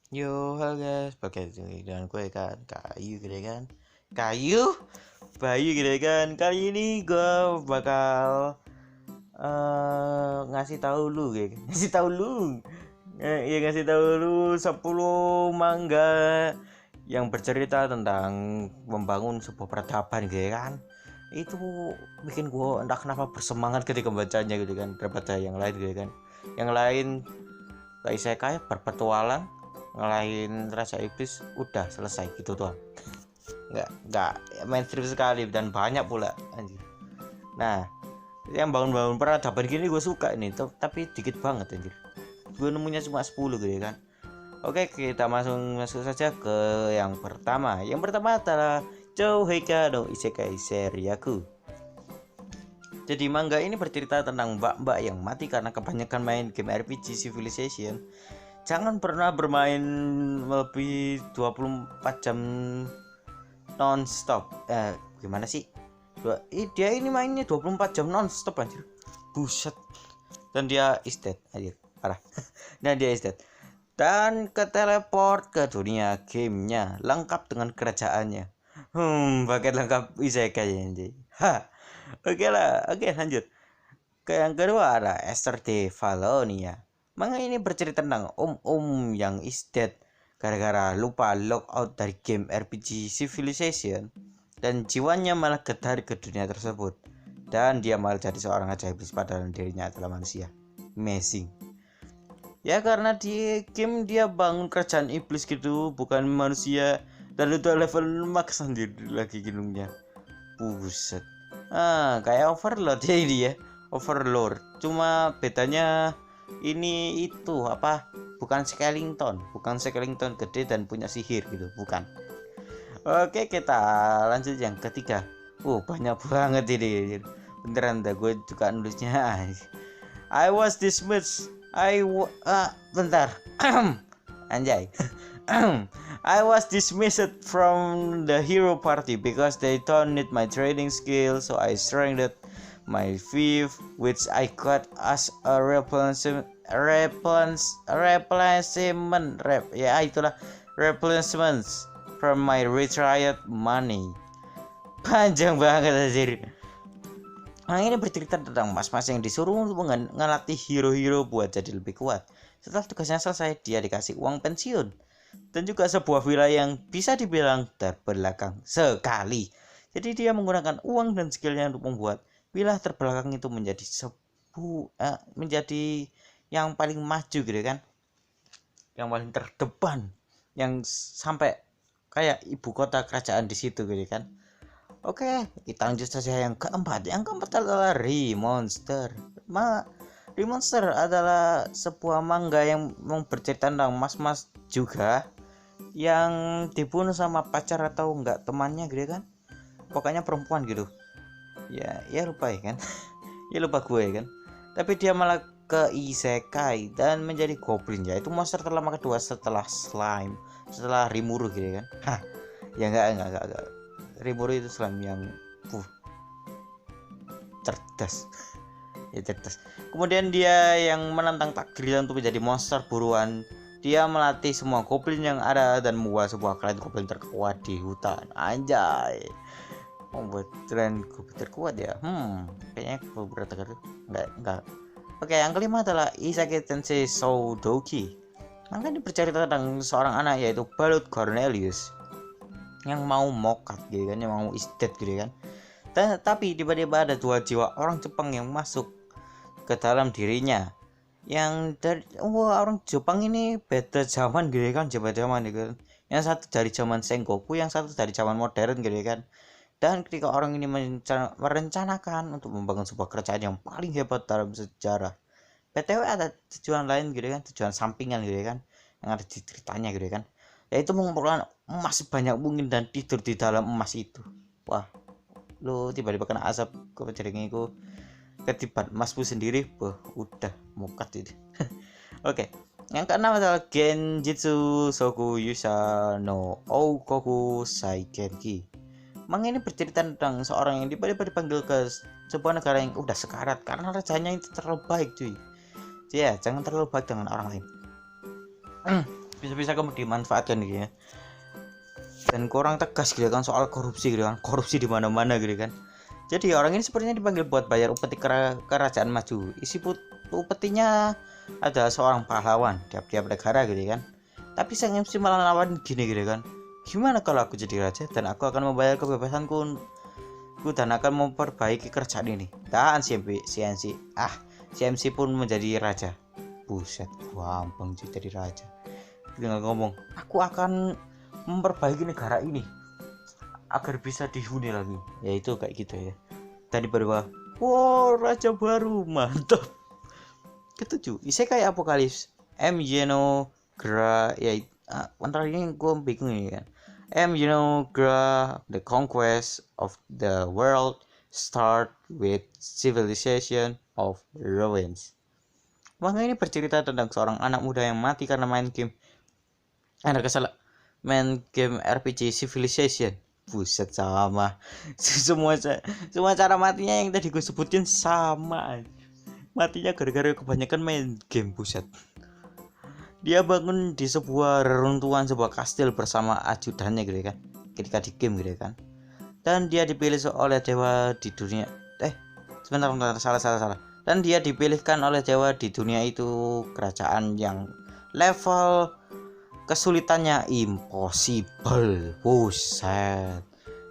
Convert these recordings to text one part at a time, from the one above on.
Yo, halo guys, pakai dengan gue kan Kayu gitu kan. Kayu, Bayu gitu kan. Kali ini gue bakal ngasih tahu lu gitu. Ngasih tahu lu. Ya ngasih tahu lu 10 manga yang bercerita tentang membangun sebuah peradaban gitu kan. Itu bikin gue entah kenapa bersemangat ketika bacanya gitu kan, daripada yang lain gitu kan. Yang lain kayak isekai berpetualang, ngalahin Raja Iblis, udah selesai gitu doang. Nggak mainstream sekali dan banyak pula anjir. Nah, yang bangun-bangun peradaban gini gue suka ini, tapi dikit banget anjir. Gue nemunya cuma 10 gitu kan. Oke, kita masuk saja ke yang pertama. Yang pertama adalah Chouheika no Isekai Seryaku. Jadi manga ini bercerita tentang mbak-mbak yang mati karena kebanyakan main game RPG Civilization. Jangan pernah bermain lebih 24 jam non-stop. Gimana sih? Dia ini mainnya 24 jam non-stop anjir. Buset. Dan dia is dead anjir. Parah. Dan dia is dead. Dan ke teleport ke dunia gamenya lengkap dengan kerajaannya. Paket lengkap isekai anjir. Ha. Oke lah, oke lanjut. Ke yang kedua ada Esther de Valonia. Manga ini bercerita tentang om-om yang is dead gara-gara lupa logout dari game RPG Civilization dan jiwanya malah gedar ke dunia tersebut dan dia malah jadi seorang ajaib iblis padahal dirinya adalah manusia. Amazing. Ya karena di game dia bangun kerajaan iblis gitu, bukan manusia, dan udah level max sendiri lagi gunungnya. Buset. Kayak Overlord ya ini ya. Overlord. Cuma bedanya ini itu apa? Bukan Skellington gede dan punya sihir gitu, bukan. Oke, kita lanjut yang ketiga. Banyak banget ini. Beneran dah gue juga nulisnya. I was dismissed. Bentar. Anjay. I was dismissed from the hero party because they don't need my trading skill, so I strengthened my thief, which I got as a replacement from my retired money. Panjang banget anjir. Ini bercerita tentang mas-mas yang disuruh untuk ngelatih hero-hero buat jadi lebih kuat. Setelah tugasnya selesai, dia dikasih uang pensiun dan juga sebuah wilayah yang bisa dibilang terbelakang sekali. Jadi dia menggunakan uang dan skillnya untuk membuat wilayah terbelakang itu menjadi yang paling maju gitu kan, yang paling terdepan, yang sampai kayak ibu kota kerajaan di situ gitu kan. Oke, kita lanjut saja yang keempat. Yang keempat adalah Remonster. Remonster adalah sebuah manga yang bercerita tentang mas-mas juga yang dibunuh sama pacar atau enggak temannya gitu kan. Pokoknya perempuan gitu. Ya lupa ya kan. Ya lupa gue ya kan. Tapi dia malah ke isekai dan menjadi goblin, yaitu monster terlama kedua setelah slime, setelah Rimuru gitu kan. Ya enggak. Rimuru itu slime yang cerdas. Ya cerdas. Kemudian dia yang menantang takdir untuk menjadi monster buruan. Dia melatih semua goblin yang ada dan membuat sebuah klan goblin terkuat di hutan. Anjay. Membuat klan goblin terkuat ya. Kayaknya beberapa kali enggak. Oke, yang kelima adalah Isekai Tensei Soudoki. Maka ini bercerita tentang seorang anak yaitu Balut Cornelius yang mau mokat gitu kan, yang mau istet gitu kan. Tapi tiba-tiba ada dua jiwa orang Jepang yang masuk ke dalam dirinya. Yang dari orang Jepang ini beda zaman gitu kan, zaman gitu kan. Yang satu dari zaman Sengoku, yang satu dari zaman modern gitu kan. Dan ketika orang ini merencanakan untuk membangun sebuah kerajaan yang paling hebat dalam sejarah. BTW ada tujuan lain gitu kan, tujuan sampingan gitu kan, yang ada di ceritanya gitu kan, yaitu mengumpulkan emas sebanyak mungkin dan tidur di dalam emas itu. Wah, lu tiba-tiba kena asap ke jaringiku, ketiban emasmu sendiri, udah mukat itu. Oke, yang keenam adalah Genjitsu Soku Yusa no Oukoku Saikenki. Manga ini bercerita tentang seorang yang tiba-tiba dipanggil ke sebuah negara yang udah sekarat karena rajanya itu terlalu baik cuy. Ya, jangan terlalu baik dengan orang lain. bisa kamu dimanfaatkan gitu ya. Dan kurang tegas gitu kan soal korupsi gitu kan, korupsi di mana-mana gitu kan. Jadi orang ini sepertinya dipanggil buat bayar upeti kerajaan maju. Isi upetinya ada seorang pahlawan tiap-tiap negara gitu kan. Tapi sang MC malah nawarin gini gitu kan, gimana kalau aku jadi raja dan aku akan membayar kebebasanku dan akan memperbaiki kerajaan ini. Dan si MC pun menjadi raja. Buset, gampang sih jadi raja. Dengan ngomong, aku akan memperbaiki negara ini agar bisa dihuni lagi, yaitu kayak gitu ya. Tadi berdua, wow, raja baru, mantap. Ketujuh, isekai apokalips Gra ya, antara ini gue bingung ini kan. Gra, the conquest of the world start with civilization of ruins. Manga ini bercerita tentang seorang anak muda yang mati karena main game RPG Civilization. Buset, sama. Semua cara matinya yang tadi gue sebutin sama. Matinya gara-gara kebanyakan main game, buset. Dia bangun di sebuah reruntuhan sebuah kastil bersama ajudannya gitu kan. Ketika di game gitu kan. Dan dia dipilih oleh dewa di dunia. Sebentar, salah. Dan dia dipilihkan oleh dewa di dunia itu, kerajaan yang level kesulitannya impossible. Buset.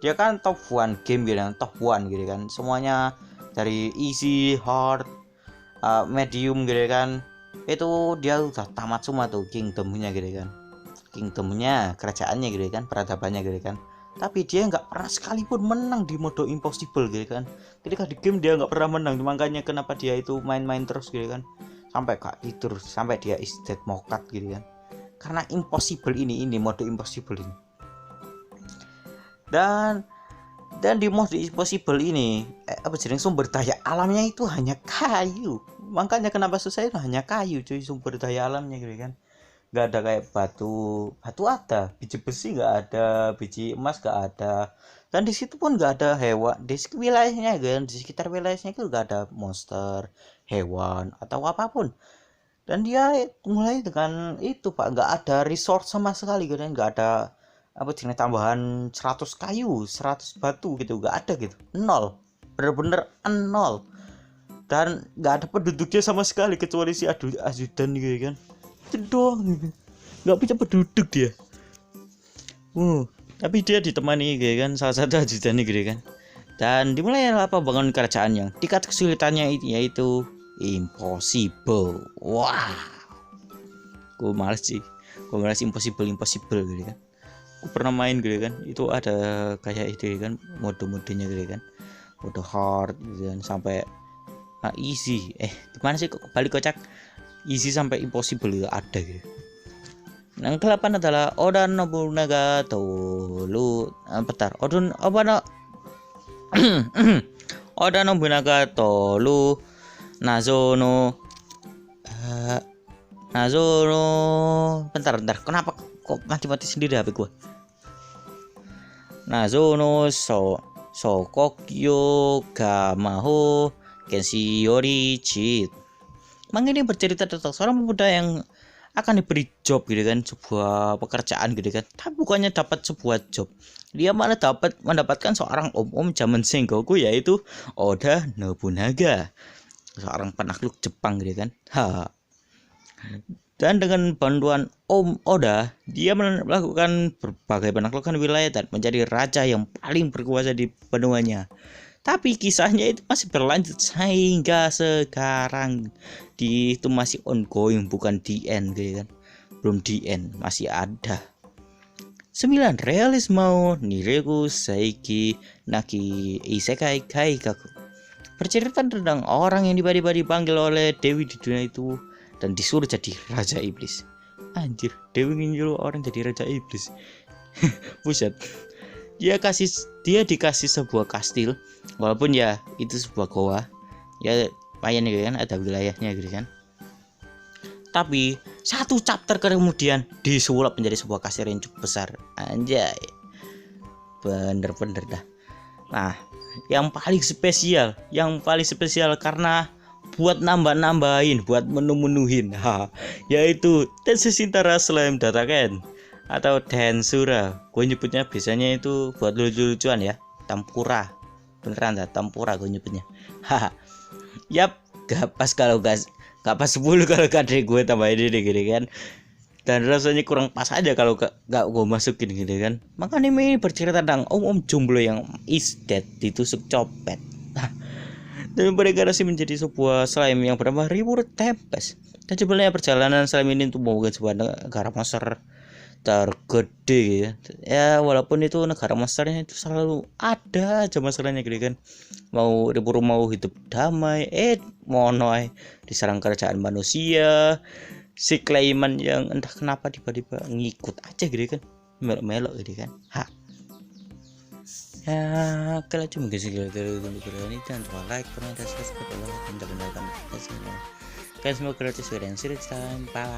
Dia kan top 1 game gitu kan, top 1 gitu kan. Semuanya dari easy, hard, medium gitu kan. Itu dia udah tamat semua tuh kingdomnya gitu kan. Kingdomnya, kerajaannya gitu kan, peradabannya gitu kan. Tapi dia nggak pernah sekalipun menang di mode impossible gitu kan. Ketika di game dia nggak pernah menang, makanya kenapa dia itu main-main terus gitu kan. Sampai gak tidur, sampai dia is dead mokat gitu kan. Karena impossible ini mode impossible ini. Dan di mode impossible ini sumber daya alamnya itu hanya kayu. Makanya kenapa susah itu hanya kayu cuy, sumber daya alamnya gitu kan. Gak ada kayak batu ada, biji besi gak ada, biji emas gak ada. Dan di situ pun gak ada hewan di wilayahnya kan, di sekitar wilayahnya itu gak ada monster, hewan atau apapun. Dan dia mulai dengan itu Pak, nggak ada resource sama sekali kan, nggak ada tambahan 100 kayu, 100 batu gitu, nggak ada gitu, nol, bener-bener nol. Dan nggak ada penduduknya sama sekali kecuali si ajudan gitu kan, itu doang gitu. Nggak punya penduduk dia. Tapi dia ditemani gitu kan salah satu ajudan gitu kan. Dan dimulai bangun kerajaan yang tingkat kesulitannya yaitu impossible. Wah, gue males impossible gitu kan. Gue pernah main gitu kan, itu ada kayak itu kan, mode-modenya gitu kan, mode hard gitu kan, sampai easy. Gimana sih kok balik kocak, easy sampai impossible itu ada gitu. Yang ke-8 adalah Oda Nobunaga Oda Nobunaga Tolu Nazo no bentar kenapa kok mati sendiri HP gua. Nazo no Sokokyo Gamaho Kenshi Yori Chit. Manga ini bercerita tentang seorang pemuda yang akan diberi job gitu kan, sebuah pekerjaan gitu kan. Tapi bukannya dapat sebuah job, dia malah mendapatkan seorang om zaman Sengoku, yaitu Oda Nobunaga, seorang penakluk Jepang gitu kan. Dan dengan bantuan Om Oda, dia melakukan berbagai penaklukan wilayah dan menjadi raja yang paling berkuasa di benuanya. Tapi kisahnya itu masih berlanjut hingga sekarang. Itu masih ongoing, bukan di end gitu kan. Belum di end, masih ada. 9. Realisme Nireku Seiki Naki Isekai Kaikaku. Bercerita tentang orang yang tiba-tiba dipanggil oleh Dewi di dunia itu dan disuruh jadi Raja Iblis. Anjir, Dewi nyuruh orang jadi Raja Iblis. Buset. Dia dikasih sebuah kastil, walaupun ya itu sebuah goa. Ya lumayan gitu kan, ada wilayahnya gitu kan. Tapi satu chapter kemudian disulap menjadi sebuah kastil yang cukup besar. Anjay. Bener-bener dah. Nah, yang paling spesial karena buat nambah-nambahin, buat menu-menuhin, yaitu Tenshinitara Slime Dataken atau Densura. Gue nyebutnya biasanya itu buat lucu-lucuan ya, tempura, beneran dah tempura gue nyebutnya. Yap, gak pas kalau gak pas 10 kalau kadri gue tambah ini gini kan. Dan rasanya kurang pas aja kalau gak gue masukin gitu kan. Maka anime ini bercerita tentang om jomblo yang is dead ditusuk copet. Dan bermigrasi menjadi sebuah slime yang bernama River Tempest. Dan sebenarnya perjalanan slime ini untuk membuat sebuah negara monster tergede ya. Ya walaupun itu negara monsternya itu selalu ada aja masalahnya gitu kan. Mau River mau hidup damai, monoai diserang kerajaan manusia. Si Clayman yang entah kenapa tiba-tiba ngikut aja gitu kan, melok gitu kan. Ya kalau cuma gitu ini jangan lupa like, comment, dan subscribe dan mendengarkan podcastnya. Kalian semua gratis dan serius time. Bye.